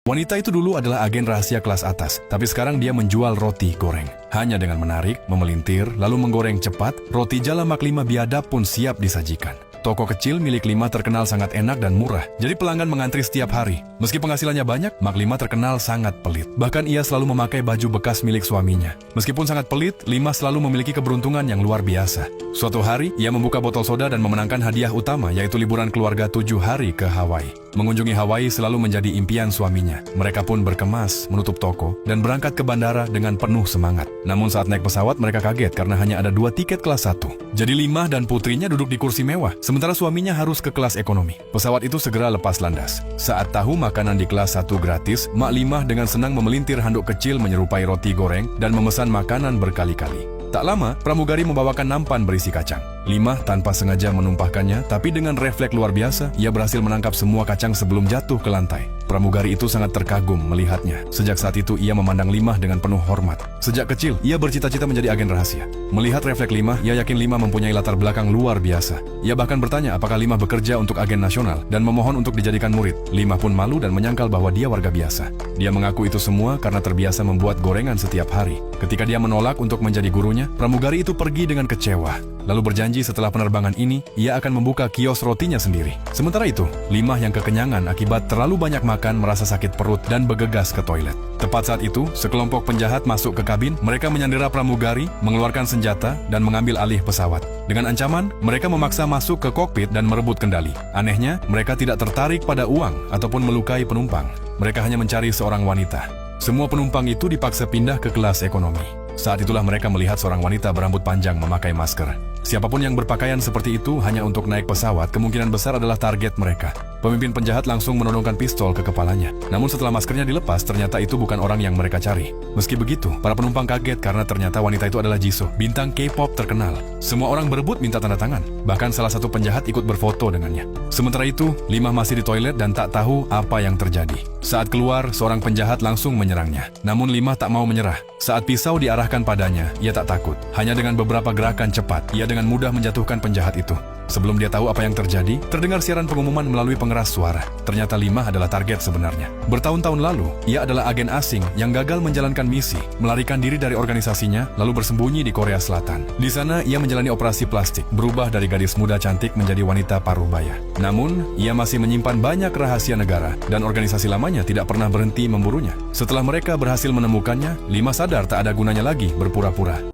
Wanita itu dulu adalah agen rahasia kelas atas, tapi sekarang dia menjual roti goreng. Hanya dengan menarik, memelintir, lalu menggoreng cepat, roti jala Mak Lima biadab pun siap disajikan. Toko kecil milik Lima terkenal sangat enak dan murah, jadi pelanggan mengantri setiap hari. Meski penghasilannya banyak, Mak Lima terkenal sangat pelit. Bahkan ia selalu memakai baju bekas milik suaminya. Meskipun sangat pelit, Lima selalu memiliki keberuntungan yang luar biasa. Suatu hari, ia membuka botol soda dan memenangkan hadiah utama, yaitu liburan keluarga 7 hari ke Hawaii. Mengunjungi Hawaii selalu menjadi impian suaminya. Mereka pun berkemas, menutup toko, dan berangkat ke bandara dengan penuh semangat. Namun saat naik pesawat, mereka kaget karena hanya ada 2 tiket kelas 1. Jadi Lima dan putrinya duduk di kursi mewah, sementara suaminya harus ke kelas ekonomi. Pesawat itu segera lepas landas. Saat tahu makanan di kelas 1 gratis, Mak Lima dengan senang memelintir handuk kecil menyerupai roti goreng dan memesan makanan berkali-kali. Tak lama, pramugari membawakan nampan berisi kacang. Lima tanpa sengaja menumpahkannya, tapi dengan refleks luar biasa, ia berhasil menangkap semua kacang sebelum jatuh ke lantai. Pramugari itu sangat terkagum melihatnya. Sejak saat itu, ia memandang Lima dengan penuh hormat. Sejak kecil, ia bercita-cita menjadi agen rahasia. Melihat refleks Lima, ia yakin Lima mempunyai latar belakang luar biasa. Ia bahkan bertanya apakah Lima bekerja untuk agen nasional dan memohon untuk dijadikan murid. Lima pun malu dan menyangkal bahwa dia warga biasa. Dia mengaku itu semua karena terbiasa membuat gorengan setiap hari. Ketika dia menolak untuk menjadi gurunya, pramugari itu pergi dengan kecewa. Lalu berjanji setelah penerbangan ini, ia akan membuka kios rotinya sendiri. Sementara itu, Lima yang kekenyangan akibat terlalu banyak makan merasa sakit perut dan bergegas ke toilet. Tepat saat itu, sekelompok penjahat masuk ke kabin, mereka menyandera pramugari, mengeluarkan senjata, dan mengambil alih pesawat. Dengan ancaman, mereka memaksa masuk ke kokpit dan merebut kendali. Anehnya, mereka tidak tertarik pada uang ataupun melukai penumpang. Mereka hanya mencari seorang wanita. Semua penumpang itu dipaksa pindah ke kelas ekonomi. Saat itulah mereka melihat seorang wanita berambut panjang memakai masker. Siapapun yang berpakaian seperti itu hanya untuk naik pesawat, kemungkinan besar adalah target mereka. Pemimpin penjahat langsung menodongkan pistol ke kepalanya. Namun setelah maskernya dilepas, ternyata itu bukan orang yang mereka cari. Meski begitu, para penumpang kaget karena ternyata wanita itu adalah Jisoo, bintang K-pop terkenal. Semua orang berebut minta tanda tangan. Bahkan salah satu penjahat ikut berfoto dengannya. Sementara itu, Lima masih di toilet dan tak tahu apa yang terjadi. Saat keluar, seorang penjahat langsung menyerangnya. Namun Lima tak mau menyerah. Saat pisau diarahkan padanya, ia tak takut. Hanya dengan beberapa gerakan cepat, ia dengan mudah menjatuhkan penjahat itu. Sebelum dia tahu apa yang terjadi, terdengar siaran pengumuman melalui pengeras suara. Ternyata Lima adalah target sebenarnya. Bertahun-tahun lalu, ia adalah agen asing yang gagal menjalankan misi, melarikan diri dari organisasinya, lalu bersembunyi di Korea Selatan. Di sana, ia menjalani operasi plastik, berubah dari gadis muda cantik menjadi wanita paruh baya. Namun, ia masih menyimpan banyak rahasia negara, dan organisasi lamanya tidak pernah berhenti memburunya. Setelah mereka berhasil menemukannya, Lima sadar tak ada gunanya lagi berpura-pura.